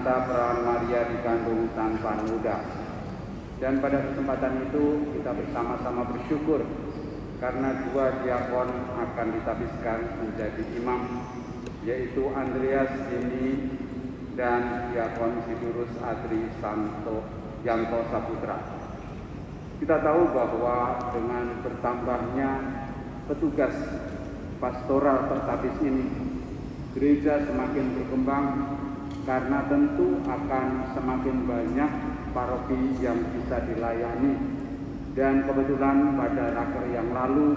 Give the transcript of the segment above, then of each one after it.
Santa Perawan Maria dikandung tanpa noda. Dan pada kesempatan itu kita bersama-sama bersyukur karena dua diakon akan ditabiskan menjadi imam, yaitu Andreas Dini dan diakon Sidurus Adri Santo Yanto Saputra. Kita tahu bahwa dengan bertambahnya petugas pastoral tertabis ini, gereja semakin berkembang karena tentu akan semakin banyak paroki yang bisa dilayani. Dan kebetulan pada raker yang lalu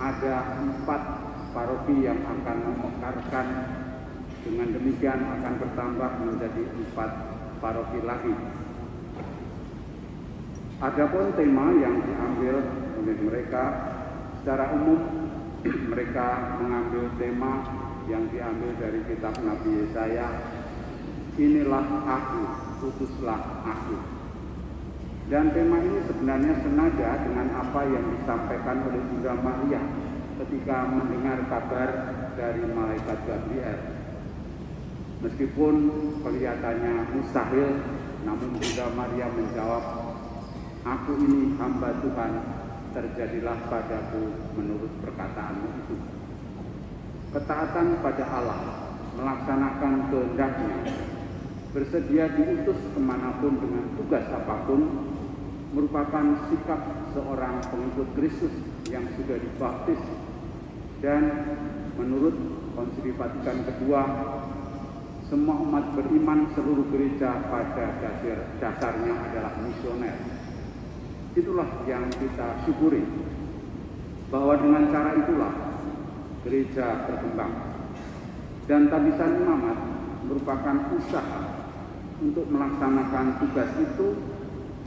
ada 4 paroki yang akan memekarkan. Dengan demikian akan bertambah menjadi 4 paroki lagi. Adapun tema yang diambil oleh mereka, secara umum mereka mengambil tema yang diambil dari kitab Nabi Yesaya, inilah aku, utuslah aku. Dan tema ini sebenarnya senada dengan apa yang disampaikan oleh Bunda Maria ketika mendengar kabar dari malaikat Gabriel. Meskipun kelihatannya mustahil, namun Bunda Maria menjawab, aku ini hamba Tuhan, terjadilah padaku menurut perkataanmu itu. Ketaatan pada Allah, melaksanakan kehendaknya, bersedia diutus kemanapun dengan tugas apapun, merupakan sikap seorang pengikut Kristus yang sudah dibaptis. Dan menurut Konsili Vatikan kedua, semua umat beriman seluruh gereja pada dasarnya adalah misioner. Itulah yang kita syukuri, bahwa dengan cara itulah gereja berkembang. Dan tabisan imamat merupakan usaha untuk melaksanakan tugas itu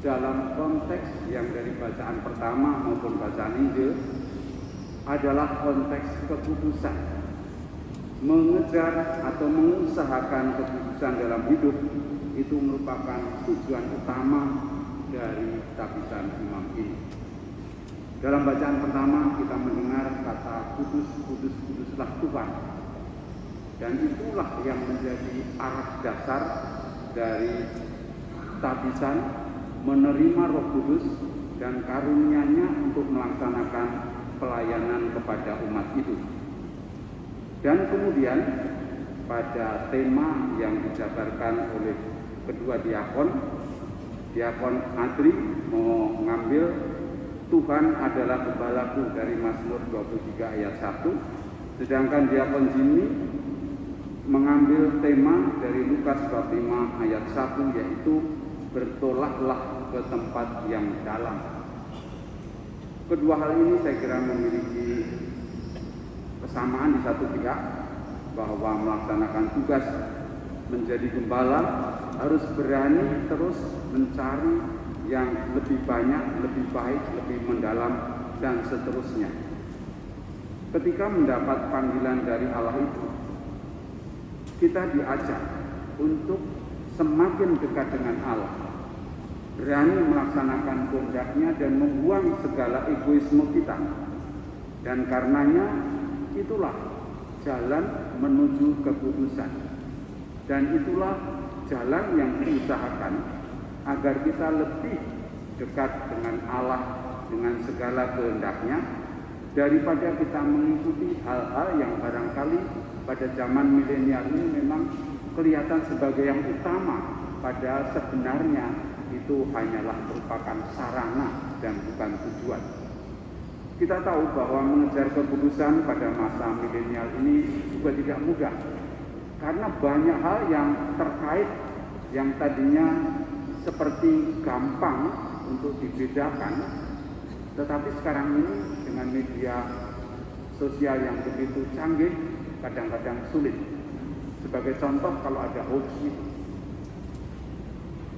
dalam konteks yang dari bacaan pertama maupun bacaan Injil adalah konteks kekudusan. Mengejar atau mengusahakan kekudusan dalam hidup itu merupakan tujuan utama dari tabisan imam ini. Dalam bacaan pertama kita mendengar kata kudus, kudus, kuduslah Tuhan. Dan itulah yang menjadi arah dasar dari tabisan menerima Roh Kudus dan karunia-Nya untuk melaksanakan pelayanan kepada umat itu. Dan kemudian pada tema yang dijabarkan oleh kedua diakon, Diakon Adri mengambil Tuhan adalah gembalaku dari Mazmur 23 ayat 1, sedangkan Diakon Jimmy mengambil tema dari Lukas bab 5 ayat 1, yaitu bertolaklah ke tempat yang dalam. Kedua hal ini saya kira memiliki kesamaan di satu pihak, bahwa melaksanakan tugas menjadi gembala harus berani terus mencari yang lebih banyak, lebih baik, lebih mendalam, dan seterusnya. Ketika mendapat panggilan dari Allah itu, kita diajak untuk semakin dekat dengan Allah, berani melaksanakan kehendak-Nya dan membuang segala egoisme kita. Dan karenanya itulah jalan menuju kekudusan. Dan itulah jalan yang diusahakan agar kita lebih dekat dengan Allah dengan segala kehendak-Nya, daripada kita mengikuti hal-hal yang barangkali pada zaman milenial ini memang kelihatan sebagai yang utama, padahal sebenarnya itu hanyalah merupakan sarana dan bukan tujuan. Kita tahu bahwa mengejar kekudusan pada masa milenial ini juga tidak mudah, karena banyak hal yang terkait yang tadinya seperti gampang untuk dibedakan, tetapi sekarang ini dengan media sosial yang begitu canggih, kadang-kadang sulit. Sebagai contoh, kalau ada hoax itu,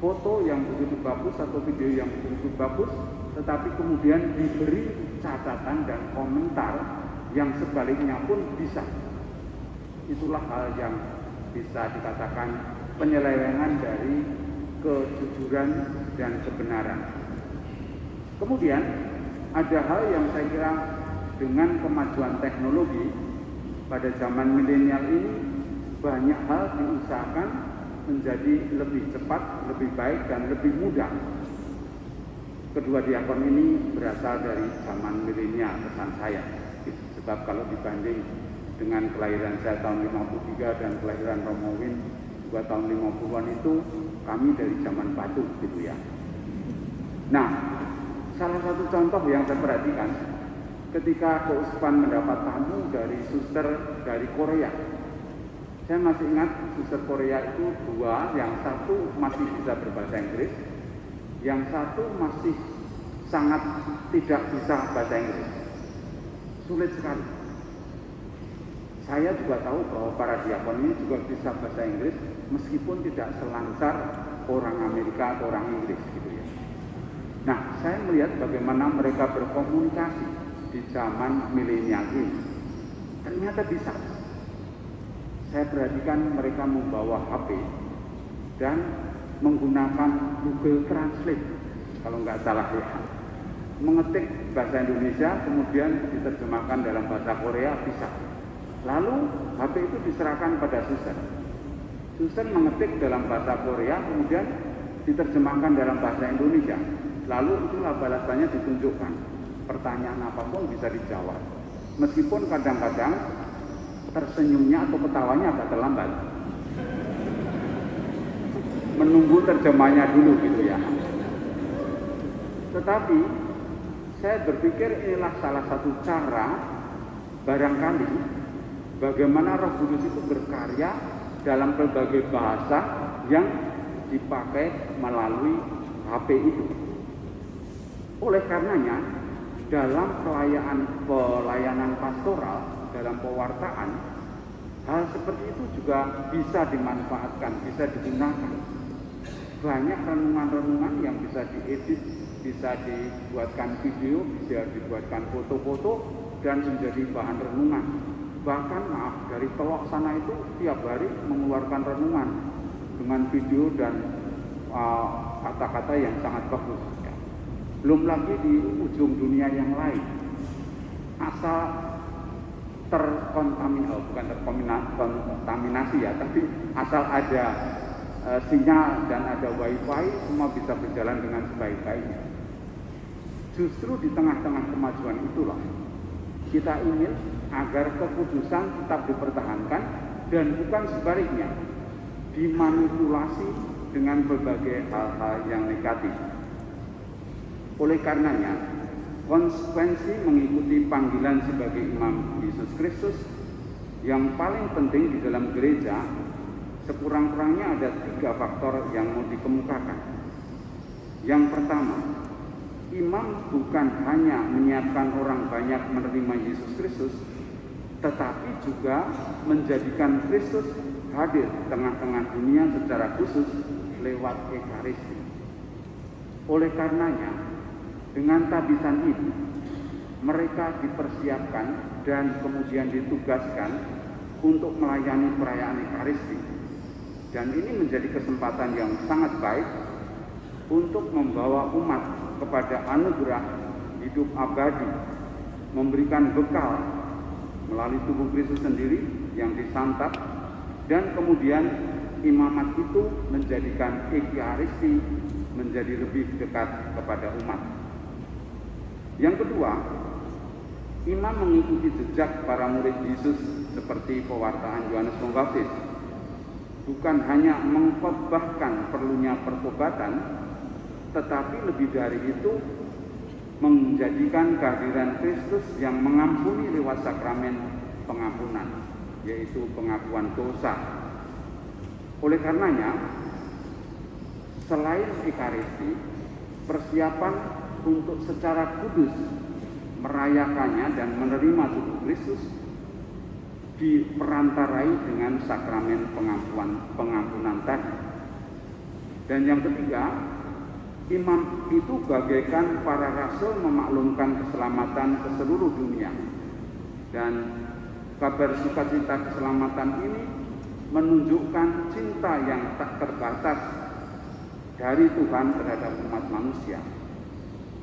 foto yang begitu bagus atau video yang begitu bagus, tetapi kemudian diberi catatan dan komentar yang sebaliknya pun bisa. Itulah hal yang bisa dikatakan penyelewengan dari kejujuran dan kebenaran. Kemudian ada hal yang saya kira dengan kemajuan teknologi pada zaman milenial ini banyak hal diusahakan menjadi lebih cepat, lebih baik, dan lebih mudah. Kedua diakon ini berasal dari zaman milenial pesan saya. Sebab kalau dibanding dengan kelahiran saya tahun 53 dan kelahiran Romo Win juga tahun 50-an itu, kami dari zaman batu gitu ya. Nah, salah satu contoh yang saya perhatikan ketika keuskupan mendapat tamu dari suster dari Korea. Saya masih ingat suster Korea itu dua, yang satu masih bisa berbahasa Inggris, yang satu masih sangat tidak bisa bahasa Inggris. Sulit sekali. Saya juga tahu bahwa para diakon ini juga bisa bahasa Inggris meskipun tidak selancar orang Amerika atau orang Inggris gitu ya. Nah, saya melihat bagaimana mereka berkomunikasi di zaman milenial ini. Ternyata bisa. Saya perhatikan mereka membawa HP dan menggunakan Google Translate, kalau nggak salah ya. Mengetik bahasa Indonesia, kemudian diterjemahkan dalam bahasa Korea, bisa. Lalu HP itu diserahkan pada suster. Suster mengetik dalam bahasa Korea, kemudian diterjemahkan dalam bahasa Indonesia. Lalu itulah balasannya ditunjukkan. Pertanyaan apapun bisa dijawab. Meskipun kadang-kadang tersenyumnya atau ketawanya agak terlambat. Menunggu terjemahnya dulu gitu ya. Tetapi saya berpikir inilah salah satu cara barangkali bagaimana Roh Kudus itu berkarya dalam berbagai bahasa yang dipakai melalui HP itu. Oleh karenanya, dalam pelayanan pastoral, dalam pewartaan, hal seperti itu juga bisa dimanfaatkan, bisa digunakan. Banyak renungan-renungan yang bisa diedit, bisa dibuatkan video, bisa dibuatkan foto-foto, dan menjadi bahan renungan. Bahkan dari Telok sana itu tiap hari mengeluarkan renungan dengan video dan kata-kata yang sangat bagus. Ya. Belum lagi di ujung dunia yang lain, asal terkontaminasi ya, tapi asal ada sinyal dan ada wifi, semua bisa berjalan dengan sebaik-baiknya. Justru di tengah-tengah kemajuan itulah kita ingin agar kekudusan tetap dipertahankan dan bukan sebaliknya dimanipulasi dengan berbagai hal-hal yang negatif. Oleh karenanya, konsekuensi mengikuti panggilan sebagai imam Yesus Kristus yang paling penting di dalam gereja, sekurang-kurangnya ada 3 faktor yang mau dikemukakan. Yang pertama, imam bukan hanya menyiapkan orang banyak menerima Yesus Kristus, tetapi juga menjadikan Kristus hadir di tengah-tengah dunia secara khusus lewat Ekaristi. Oleh karenanya, dengan tabisan ini, mereka dipersiapkan dan kemudian ditugaskan untuk melayani perayaan Ekaristi. Dan ini menjadi kesempatan yang sangat baik untuk membawa umat kepada anugerah hidup abadi, memberikan bekal melalui tubuh Kristus sendiri yang disantap, dan kemudian imamat itu menjadikan Ekaristi menjadi lebih dekat kepada umat. Yang kedua, imam mengikuti jejak para murid Yesus seperti pewartaan Yohanes Pembaptis. Bukan hanya mengkhotbahkan perlunya pertobatan, tetapi lebih dari itu menjadikan kehadiran Kristus yang mengampuni lewat sakramen pengampunan, yaitu pengakuan dosa. Oleh karenanya, selain Ekaristi, persiapan untuk secara kudus merayakannya dan menerima tubuh Kristus diperantarai dengan sakramen pengampunan tadi. Dan yang ketiga, imam itu bagaikan para rasul memaklumkan keselamatan ke seluruh dunia. Dan kabar sukacita keselamatan ini menunjukkan cinta yang tak terbatas dari Tuhan terhadap umat manusia,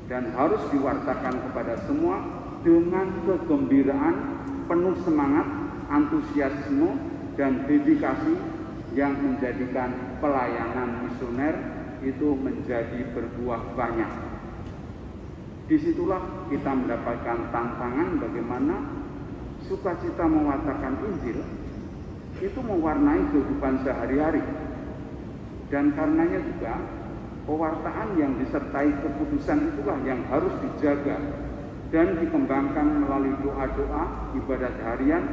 dan harus diwartakan kepada semua dengan kegembiraan, penuh semangat, antusiasme, dan dedikasi yang menjadikan pelayanan misioner itu menjadi berbuah banyak. Disitulah kita mendapatkan tantangan bagaimana sukacita mewartakan Injil itu mewarnai kehidupan sehari-hari. Dan karenanya juga pewartaan yang disertai kekudusan itulah yang harus dijaga dan dikembangkan melalui doa-doa, ibadat harian,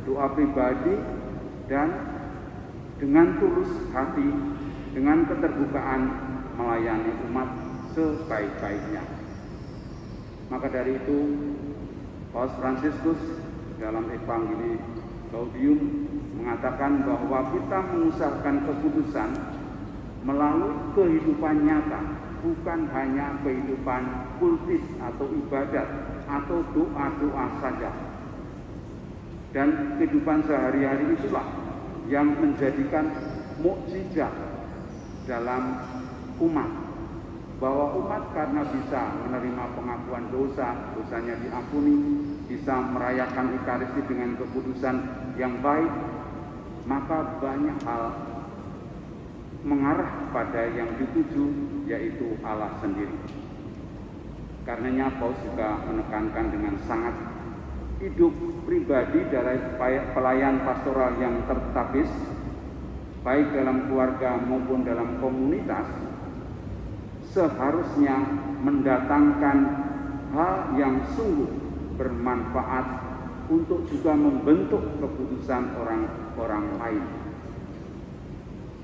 doa pribadi, dan dengan tulus hati, dengan keterbukaan melayani umat sebaik-baiknya. Maka dari itu, Paus Fransiskus dalam Evangelii Gaudium mengatakan bahwa kita mengusahakan kekudusan melalui kehidupan nyata, bukan hanya kehidupan kultis atau ibadat atau doa-doa saja. Dan kehidupan sehari-hari itulah yang menjadikan mukjizat dalam umat, bahwa umat karena bisa menerima pengakuan dosa, dosanya diampuni, bisa merayakan Ekaristi dengan kekudusan yang baik, maka banyak hal mengarah pada yang dituju, yaitu Allah sendiri. Karenanya Paus juga menekankan dengan sangat hidup pribadi dari pelayan pastoral yang tertapis, baik dalam keluarga maupun dalam komunitas, seharusnya mendatangkan hal yang sungguh bermanfaat untuk juga membentuk keputusan orang-orang lain.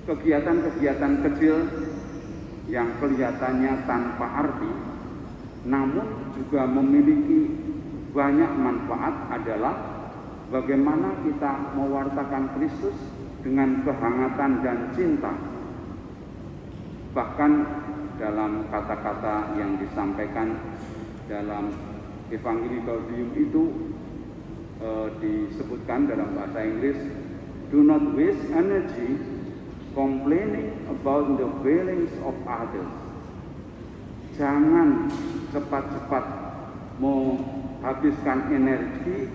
Kegiatan-kegiatan kecil yang kelihatannya tanpa arti, namun juga memiliki banyak manfaat adalah bagaimana kita mewartakan Kristus dengan kehangatan dan cinta. Bahkan dalam kata-kata yang disampaikan dalam Evangelii Gaudium itu disebutkan dalam bahasa Inggris, "Do not waste energy complaining about the failings of others." Jangan cepat-cepat menghabiskan energi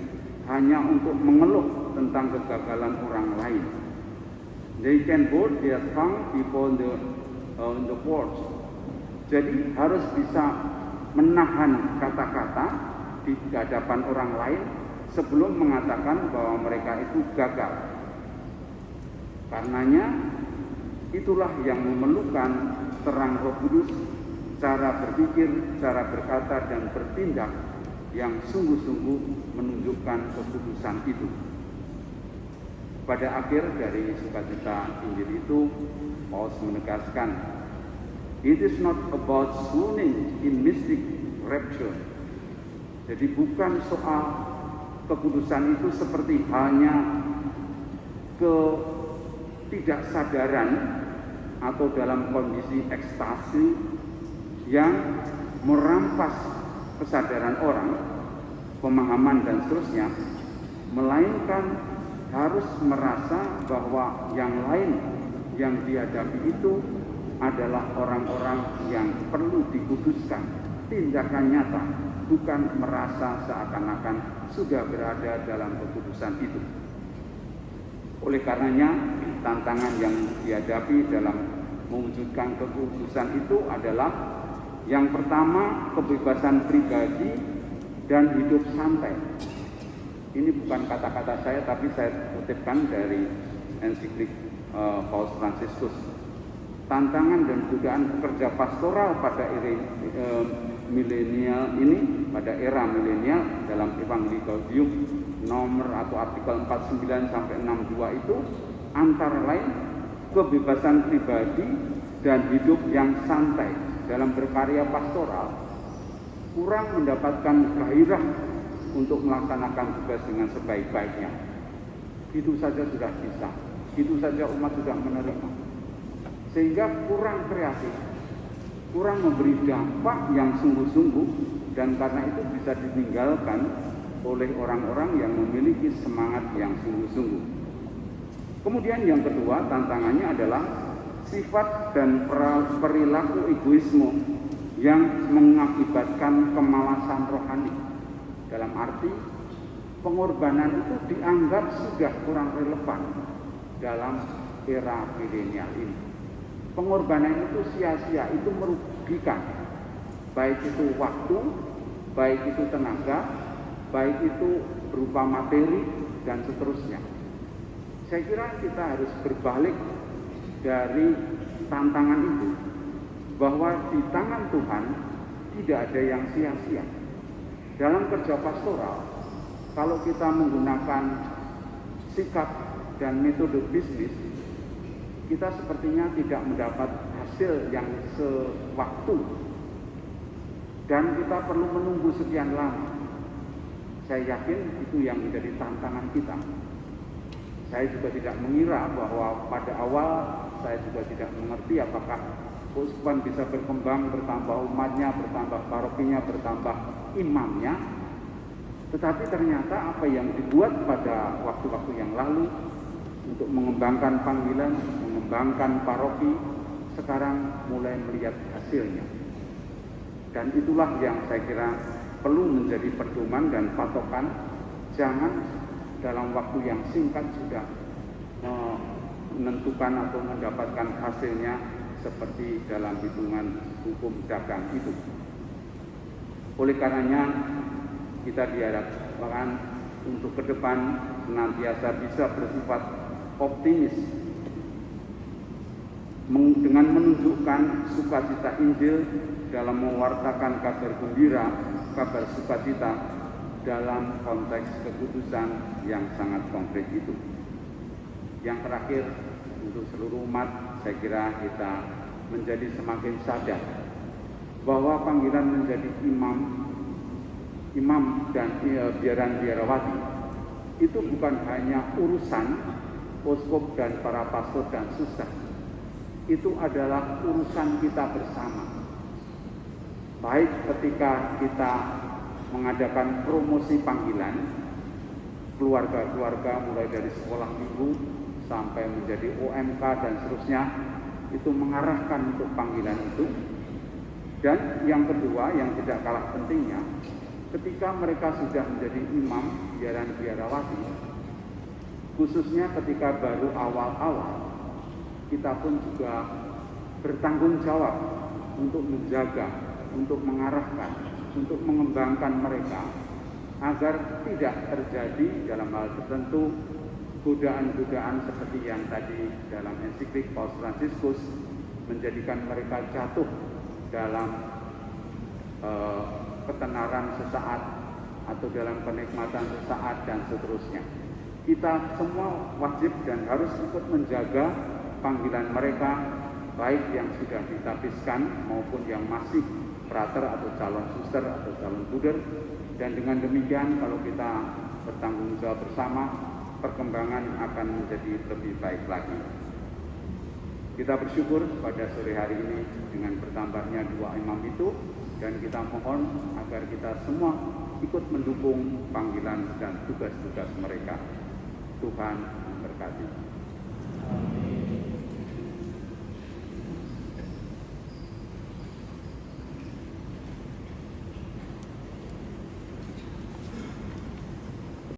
hanya untuk mengeluh tentang kegagalan orang lain. They can hold their tongue before the words. Jadi harus bisa menahan kata-kata di hadapan orang lain sebelum mengatakan bahwa mereka itu gagal. Karenanya itulah yang memerlukan terang Roh Kudus, cara berpikir, cara berkata dan bertindak yang sungguh-sungguh menunjukkan kekudusan itu. Pada akhir dari sukacita Injil itu, Paus menegaskan, "It is not about swooning in mystic rapture." Jadi bukan soal kekudusan itu seperti halnya ketidaksadaran atau dalam kondisi ekstasi yang merampas kesadaran orang, pemahaman dan seterusnya, melainkan harus merasa bahwa yang lain yang dihadapi itu adalah orang-orang yang perlu dikuduskan, tindakan nyata, bukan merasa seakan-akan sudah berada dalam kekudusan itu. Oleh karenanya, tantangan yang dihadapi dalam mewujudkan kekudusan itu adalah yang pertama, kebebasan pribadi dan hidup santai. Ini bukan kata-kata saya, tapi saya kutipkan dari ensiklik Paus Fransiskus. Tantangan dan godaan pekerja pastoral pada milenial ini, pada era milenial dalam Evangelii Gaudium nomor atau artikel 49 sampai 62 itu antara lain kebebasan pribadi dan hidup yang santai dalam berkarya pastoral, kurang mendapatkan gairah untuk melaksanakan tugas dengan sebaik-baiknya. Itu saja sudah bisa, itu saja umat sudah menerima, sehingga kurang kreatif, kurang memberi dampak yang sungguh-sungguh, dan karena itu bisa ditinggalkan oleh orang-orang yang memiliki semangat yang sungguh-sungguh. Kemudian yang kedua, tantangannya adalah sifat dan perilaku egoisme yang mengakibatkan kemalasan rohani. Dalam arti pengorbanan itu dianggap sudah kurang relevan dalam era milenial ini. Pengorbanan itu sia-sia, itu merugikan. Baik itu waktu, baik itu tenaga, baik itu berupa materi, dan seterusnya. Saya kira kita harus berbalik dari tantangan itu, bahwa di tangan Tuhan tidak ada yang sia-sia. Dalam kerja pastoral, kalau kita menggunakan sikap dan metode bisnis, kita sepertinya tidak mendapat hasil yang sewaktu, dan kita perlu menunggu sekian lama. Saya yakin itu yang menjadi tantangan kita. Saya juga tidak mengira bahwa pada awal saya juga tidak mengerti apakah keuskupan bisa berkembang, bertambah umatnya, bertambah parokinya, bertambah imamnya. Tetapi ternyata apa yang dibuat pada waktu-waktu yang lalu untuk mengembangkan panggilan, mengembangkan paroki, sekarang mulai melihat hasilnya. Dan itulah yang saya kira perlu menjadi pedoman dan patokan. Jangan dalam waktu yang singkat sudah menentukan atau mendapatkan hasilnya seperti dalam hitungan hukum dagang itu. Oleh karenanya kita diharapkan untuk ke depan senantiasa bisa bersifat optimis dengan menunjukkan sukacita Injil dalam mewartakan kabar gembira, kabar sukacita dalam konteks kekudusan yang sangat konkret itu. Yang terakhir, untuk seluruh umat, saya kira kita menjadi semakin sadar bahwa panggilan menjadi imam dan biaran-biarawati itu bukan hanya urusan uskup dan para pastor dan suster. Itu adalah urusan kita bersama. Baik ketika kita mengadakan promosi panggilan, keluarga-keluarga mulai dari sekolah minggu sampai menjadi OMK dan seterusnya, itu mengarahkan untuk panggilan itu. Dan yang kedua, yang tidak kalah pentingnya, ketika mereka sudah menjadi imam, biaran biarawati, khususnya ketika baru awal-awal, kita pun juga bertanggung jawab untuk menjaga, untuk mengarahkan, untuk mengembangkan mereka agar tidak terjadi dalam hal tertentu godaan-godaan seperti yang tadi dalam ensiklik Paus Fransiskus menjadikan mereka jatuh dalam ketenaran sesaat atau dalam kenikmatan sesaat dan seterusnya. Kita semua wajib dan harus ikut menjaga panggilan mereka, baik yang sudah ditapiskan maupun yang masih frater atau calon suster atau calon buder. Dan dengan demikian kalau kita bertanggung jawab bersama, perkembangan akan menjadi lebih baik lagi. Kita bersyukur pada sore hari ini dengan bertambahnya 2 imam itu, dan kita mohon agar kita semua ikut mendukung panggilan dan tugas-tugas mereka. Tuhan memberkati.